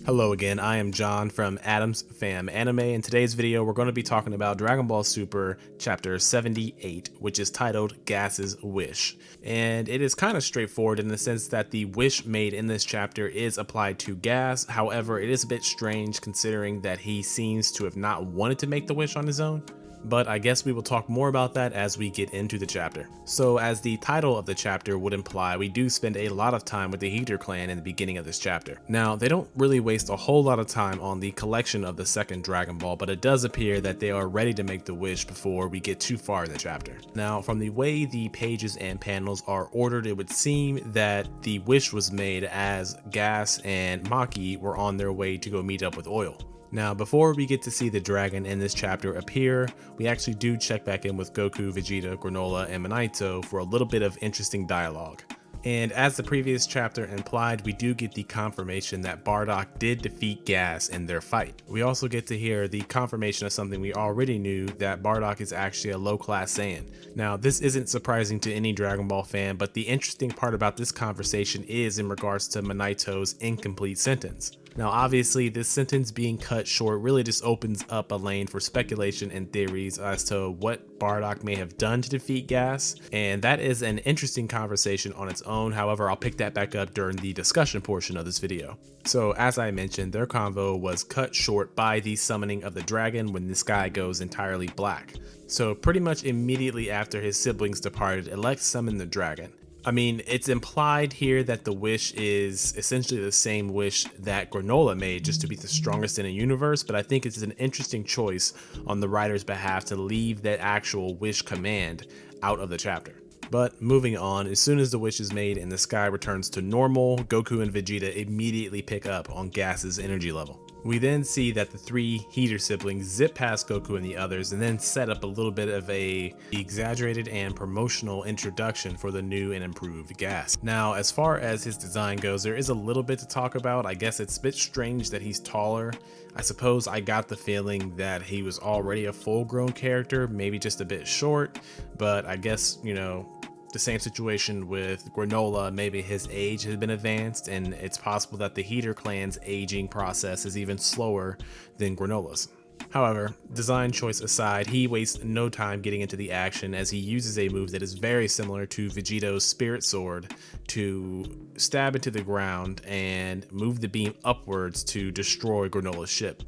Hello again, I am John from Adams Fam Anime. In today's video, we're going to be talking about Dragon Ball Super Chapter 78, which is titled Gas's Wish. And it is kind of straightforward in the sense that the wish made in this chapter is applied to Gas. However, it is a bit strange considering that he seems to have not wanted to make the wish on his own. But I guess we will talk more about that as we get into the chapter. So as the title of the chapter would imply, we do spend a lot of time with the Heater clan in the beginning of this chapter. Now, they don't really waste a whole lot of time on the collection of the second Dragon Ball, but it does appear that they are ready to make the wish before we get too far in the chapter. Now, from the way the pages and panels are ordered, it would seem that the wish was made as Gas and Maki were on their way to go meet up with Oil. Now, before we get to see the dragon in this chapter appear, we actually do check back in with Goku, Vegeta, Granola, and Minato for a little bit of interesting dialogue. And as the previous chapter implied, we do get the confirmation that Bardock did defeat Gas in their fight. We also get to hear the confirmation of something we already knew, that Bardock is actually a low-class Saiyan. Now, this isn't surprising to any Dragon Ball fan, but the interesting part about this conversation is in regards to Minaito's incomplete sentence. Now, obviously, this sentence being cut short really just opens up a lane for speculation and theories as to what Bardock may have done to defeat Gas, and that is an interesting conversation on its own. However, I'll pick that back up during the discussion portion of this video. So, as I mentioned, their convo was cut short by the summoning of the dragon when the sky goes entirely black. So, pretty much immediately after his siblings departed, Elect summoned the dragon. I mean, it's implied here that the wish is essentially the same wish that Granola made, just to be the strongest in a universe, but I think it's an interesting choice on the writer's behalf to leave that actual wish command out of the chapter. But moving on, as soon as the wish is made and the sky returns to normal, Goku and Vegeta immediately pick up on Gas's energy level. We then see that the three Heater siblings zip past Goku and the others and then set up a little bit of a exaggerated and promotional introduction for the new and improved Gas. Now, as far as his design goes, there is a little bit to talk about. I guess it's a bit strange that he's taller. I suppose I got the feeling that he was already a full-grown character, maybe just a bit short, but I guess, you know, the same situation with Granola, maybe his age has been advanced, and it's possible that the Heater clan's aging process is even slower than Granola's. However, design choice aside, he wastes no time getting into the action as he uses a move that is very similar to Vegito's Spirit Sword to stab into the ground and move the beam upwards to destroy Granola's ship.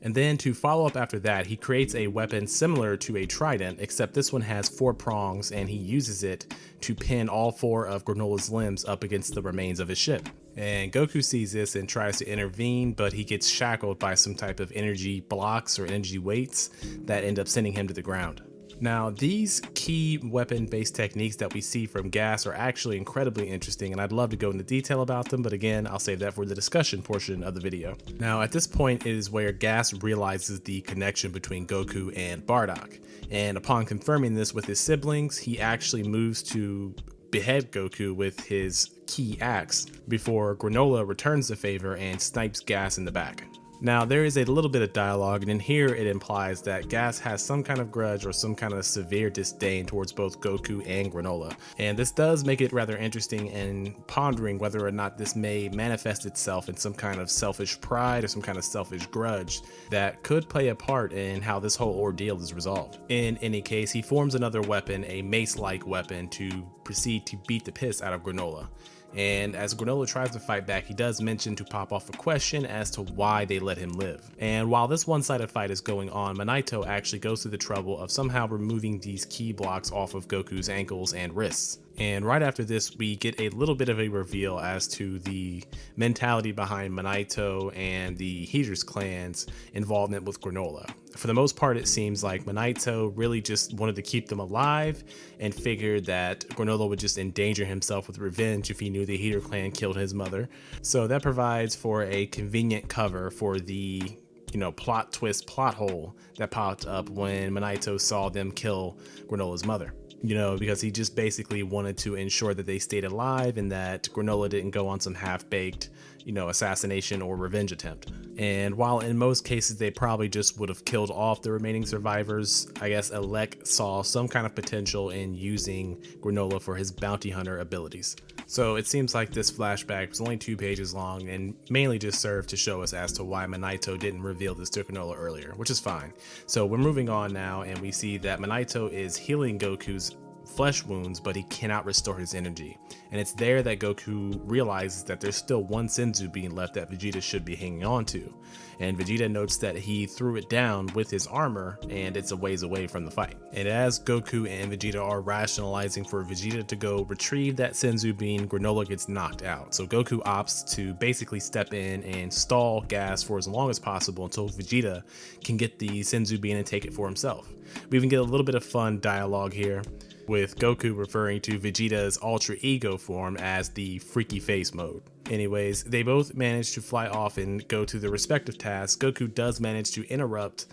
And then to follow up after that, he creates a weapon similar to a trident, except this one has 4 prongs and he uses it to pin all 4 of Granola's limbs up against the remains of his ship. And Goku sees this and tries to intervene, but he gets shackled by some type of energy blocks or energy weights that end up sending him to the ground. Now, these key weapon-based techniques that we see from Gas are actually incredibly interesting, and I'd love to go into detail about them, but again, I'll save that for the discussion portion of the video. Now, at this point is where Gas realizes the connection between Goku and Bardock, and upon confirming this with his siblings, he actually moves to behead Goku with his key axe before Granola returns the favor and snipes Gas in the back. Now, there is a little bit of dialogue, and in here it implies that Gas has some kind of grudge or some kind of severe disdain towards both Goku and Granola. And this does make it rather interesting in pondering whether or not this may manifest itself in some kind of selfish pride or some kind of selfish grudge that could play a part in how this whole ordeal is resolved. In any case, he forms another weapon, a mace-like weapon, to proceed to beat the piss out of Granola. And as Granola tries to fight back, he does mention to pop off a question as to why they let him live. And while this one-sided fight is going on, Minato actually goes through the trouble of somehow removing these key blocks off of Goku's ankles and wrists. And right after this, we get a little bit of a reveal as to the mentality behind Minato and the Heaters clan's involvement with Granola. For the most part, it seems like Minato really just wanted to keep them alive and figured that Granola would just endanger himself with revenge if he knew the Heater clan killed his mother. So that provides for a convenient cover for the plot twist, plot hole that popped up when Minato saw them kill Granola's mother. Because he just basically wanted to ensure that they stayed alive and that Granola didn't go on some half-baked, assassination or revenge attempt. And while in most cases they probably just would have killed off the remaining survivors, I guess Elec saw some kind of potential in using Granola for his bounty hunter abilities. So it seems like this flashback was only 2 pages long and mainly just served to show us as to why Minato didn't reveal this to Granola earlier, which is fine. So we're moving on now, and we see that Minato is healing Goku's flesh wounds, but he cannot restore his energy. And it's there that Goku realizes that there's still one Senzu being left that Vegeta should be hanging on to. And Vegeta notes that he threw it down with his armor and it's a ways away from the fight. And as Goku and Vegeta are rationalizing for Vegeta to go retrieve that Senzu bean, Granola gets knocked out. So Goku opts to basically step in and stall Gas for as long as possible until Vegeta can get the Senzu bean and take it for himself. We even get a little bit of fun dialogue here, with Goku referring to Vegeta's alter ego form as the freaky face mode. Anyways, they both manage to fly off and go to their respective tasks. Goku does manage to interrupt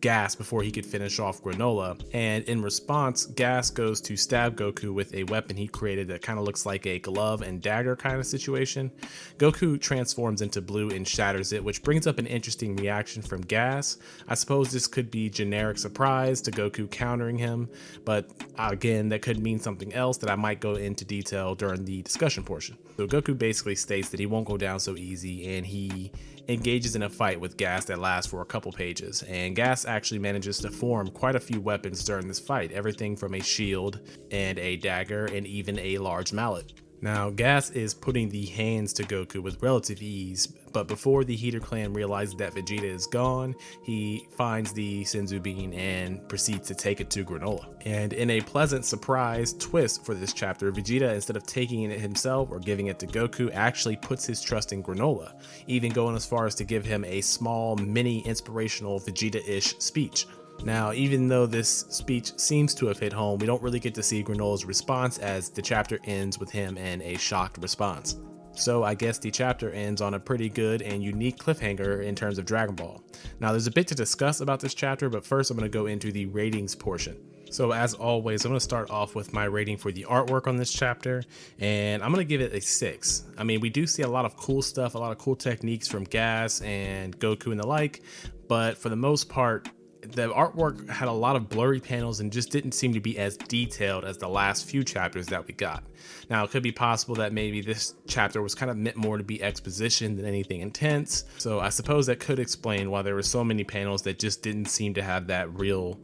Gas before he could finish off Granola, and in response, Gas goes to stab Goku with a weapon he created that kind of looks like a glove and dagger kind of situation. Goku transforms into blue and shatters it, which brings up an interesting reaction from Gas. I suppose this could be generic surprise to Goku countering him, but again, that could mean something else that I might go into detail during the discussion portion. So Goku basically states that he won't go down so easy, and he engages in a fight with Gas that lasts for a couple pages, and Gas actually manages to form quite a few weapons during this fight, everything from a shield and a dagger and even a large mallet. Now, Gas is putting the hands to Goku with relative ease, but before the Heater clan realizes that Vegeta is gone, he finds the Senzu bean and proceeds to take it to Granola. And in a pleasant surprise twist for this chapter, Vegeta, instead of taking it himself or giving it to Goku, actually puts his trust in Granola, even going as far as to give him a small, mini inspirational Vegeta-ish speech. Now, even though this speech seems to have hit home, we don't really get to see Granola's response, as the chapter ends with him in a shocked response. So I guess the chapter ends on a pretty good and unique cliffhanger in terms of Dragon Ball. Now, there's a bit to discuss about this chapter, but first I'm going to go into the ratings portion. So as always, I'm going to start off with my rating for the artwork on this chapter, and I'm going to give it a 6. I mean, we do see a lot of cool stuff, a lot of cool techniques from Gas and Goku and the like, but for the most part, the artwork had a lot of blurry panels and just didn't seem to be as detailed as the last few chapters that we got. Now, it could be possible that maybe this chapter was kind of meant more to be exposition than anything intense, so I suppose that could explain why there were so many panels that just didn't seem to have that real,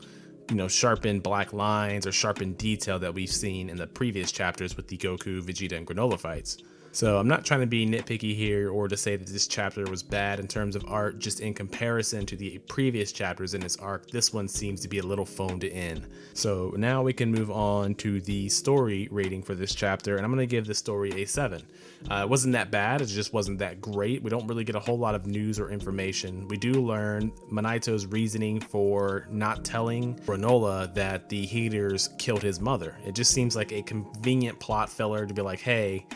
sharpened black lines or sharpened detail that we've seen in the previous chapters with the Goku, Vegeta, and Granola fights. So I'm not trying to be nitpicky here or to say that this chapter was bad in terms of art, just in comparison to the previous chapters in this arc, this one seems to be a little phoned in. So now we can move on to the story rating for this chapter, and I'm going to give the story a 7. It wasn't that bad, it just wasn't that great. We don't really get a whole lot of news or information. We do learn Minaito's reasoning for not telling Granola that the Heaters killed his mother. It just seems like a convenient plot filler to be like, hey,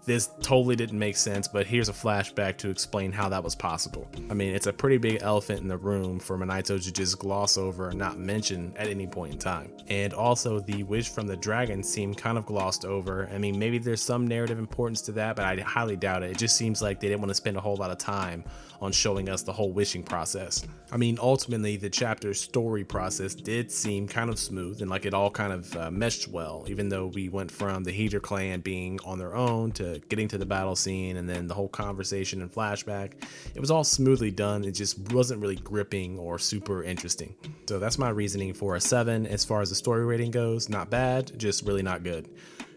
this totally didn't make sense, but here's a flashback to explain how that was possible. I mean, it's a pretty big elephant in the room for Minaito to just gloss over and not mention at any point in time. And also, the wish from the dragon seemed kind of glossed over. I mean, maybe there's some narrative importance to that, but I highly doubt it. It just seems like they didn't want to spend a whole lot of time on showing us the whole wishing process. I mean, ultimately, the chapter's story process did seem kind of smooth and like it all kind of meshed well, even though we went from the Heater clan being on their own to getting to the battle scene and then the whole conversation and flashback. It was all smoothly done. It just wasn't really gripping or super interesting. So that's my reasoning for a 7. As far as the story rating goes, not bad, just really not good.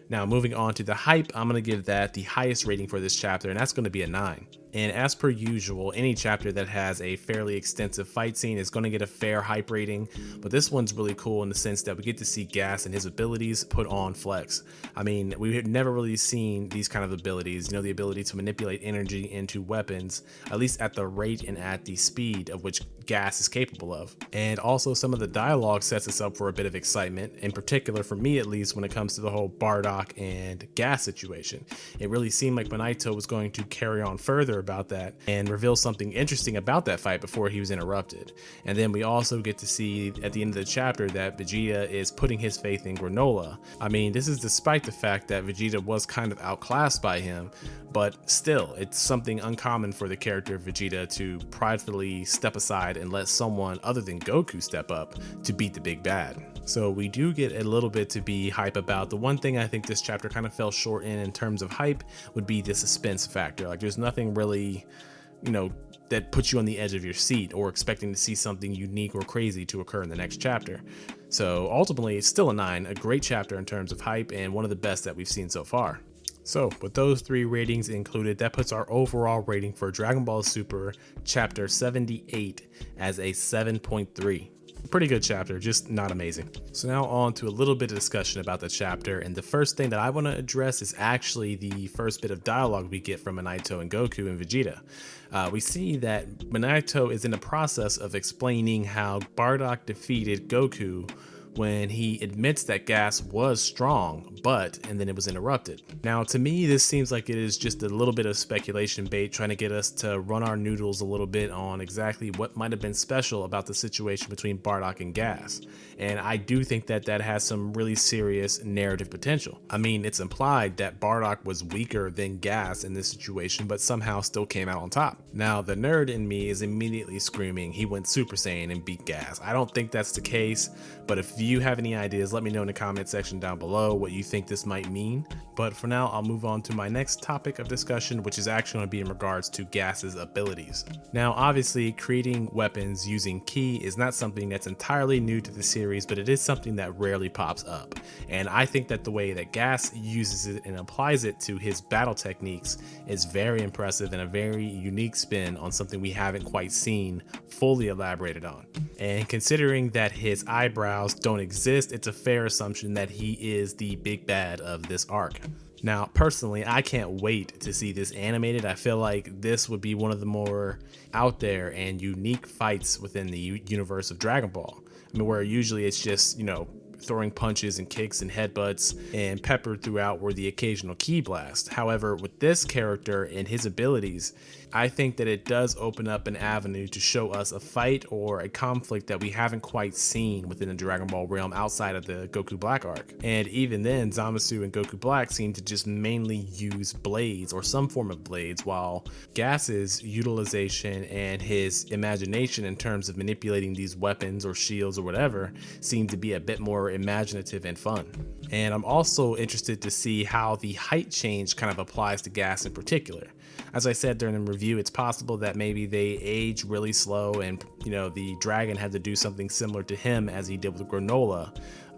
Now, moving on to the hype, I'm going to give that the highest rating for this chapter, and that's going to be a 9. And as per usual, any chapter that has a fairly extensive fight scene is going to get a fair hype rating, but this one's really cool in the sense that we get to see Gas and his abilities put on flex. I mean, we had never really seen these kind of abilities, the ability to manipulate energy into weapons, at least at the rate and at the speed of which Gas is capable of. And also some of the dialogue sets us up for a bit of excitement, in particular for me at least when it comes to the whole Bardock and Gas situation. It really seemed like Minaito was going to carry on further about that and reveal something interesting about that fight before he was interrupted. And then we also get to see at the end of the chapter that Vegeta is putting his faith in Granola. I mean, this is despite the fact that Vegeta was kind of outclassed by him, but still, it's something uncommon for the character of Vegeta to pridefully step aside and let someone other than Goku step up to beat the big bad. So we do get a little bit to be hype about. The one thing I think this chapter kind of fell short in terms of hype would be the suspense factor. Like, there's nothing really, that puts you on the edge of your seat or expecting to see something unique or crazy to occur in the next chapter. So ultimately, it's still a 9, a great chapter in terms of hype and one of the best that we've seen so far. So with those 3 ratings included, that puts our overall rating for Dragon Ball Super Chapter 78 as a 7.3. Pretty good chapter, just not amazing. So now on to a little bit of discussion about the chapter, and the first thing that I want to address is actually the first bit of dialogue we get from Minato and Goku and Vegeta. We see that Minato is in the process of explaining how Bardock defeated Goku when he admits that Gas was strong, and then it was interrupted. Now, to me, this seems like it is just a little bit of speculation bait, trying to get us to run our noodles a little bit on exactly what might have been special about the situation between Bardock and Gas. And I do think that that has some really serious narrative potential. I mean, it's implied that Bardock was weaker than Gas in this situation, but somehow still came out on top. Now, the nerd in me is immediately screaming he went Super Saiyan and beat Gas. I don't think that's the case, but if you have any ideas, let me know in the comment section down below what you think this might mean. But for now, I'll move on to my next topic of discussion, which is actually going to be in regards to Gas's abilities. Now, obviously, creating weapons using Ki is not something that's entirely new to the series, but it is something that rarely pops up. And I think that the way that Gas uses it and applies it to his battle techniques is very impressive and a very unique spin on something we haven't quite seen fully elaborated on. And considering that his eyebrows don't exist, it's a fair assumption that he is the big bad of this arc. Now, personally, I can't wait to see this animated. I feel like this would be one of the more out there and unique fights within the universe of Dragon Ball. I mean, where usually it's just, throwing punches and kicks and headbutts, and peppered throughout were the occasional ki blast. However, with this character and his abilities, I think that it does open up an avenue to show us a fight or a conflict that we haven't quite seen within the Dragon Ball realm outside of the Goku Black arc. And even then, Zamasu and Goku Black seem to just mainly use blades or some form of blades, while Gas's utilization and his imagination in terms of manipulating these weapons or shields or whatever seem to be a bit more imaginative and fun. And I'm also interested to see how the height change kind of applies to Gas in particular. As I said during the review, it's possible that maybe they age really slow and, the dragon had to do something similar to him as he did with Granola.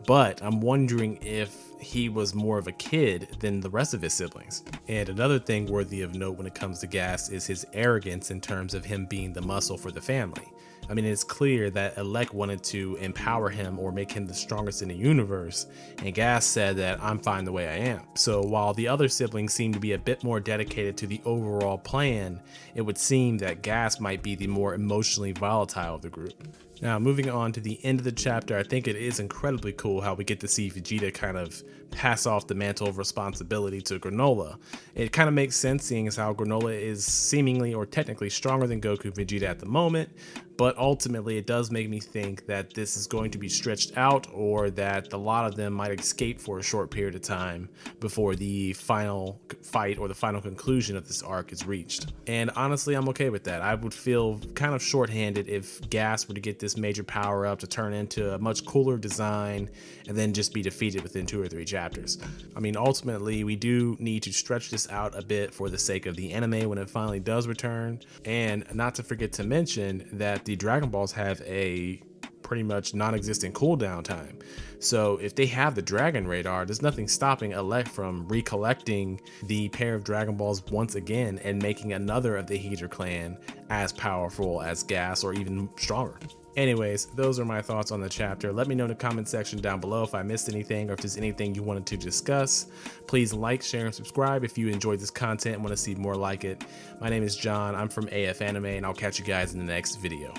But I'm wondering if he was more of a kid than the rest of his siblings. And another thing worthy of note when it comes to Gas is his arrogance in terms of him being the muscle for the family. I mean, it's clear that Elec wanted to empower him or make him the strongest in the universe, and Gas said that I'm fine the way I am. So while the other siblings seem to be a bit more dedicated to the overall plan, it would seem that Gas might be the more emotionally volatile of the group. Now, moving on to the end of the chapter, I think it is incredibly cool how we get to see Vegeta kind of pass off the mantle of responsibility to Granola. It kind of makes sense, seeing as how Granola is seemingly or technically stronger than Goku and Vegeta at the moment, but ultimately it does make me think that this is going to be stretched out, or that a lot of them might escape for a short period of time before the final fight or the final conclusion of this arc is reached. And honestly, I'm okay with that. I would feel kind of shorthanded if Gas were to get this major power up to turn into a much cooler design and then just be defeated within 2 or 3 chapters. I mean, ultimately, we do need to stretch this out a bit for the sake of the anime when it finally does return. And not to forget to mention that the Dragon Balls have a pretty much non-existent cooldown time. So if they have the Dragon Radar, there's nothing stopping Elec from recollecting the pair of Dragon Balls once again and making another of the Heater clan as powerful as Gas or even stronger. Anyways, those are my thoughts on the chapter. Let me know in the comment section down below if I missed anything or if there's anything you wanted to discuss. Please like, share, and subscribe if you enjoyed this content and want to see more like it. My name is John. I'm from AF Anime, and I'll catch you guys in the next video.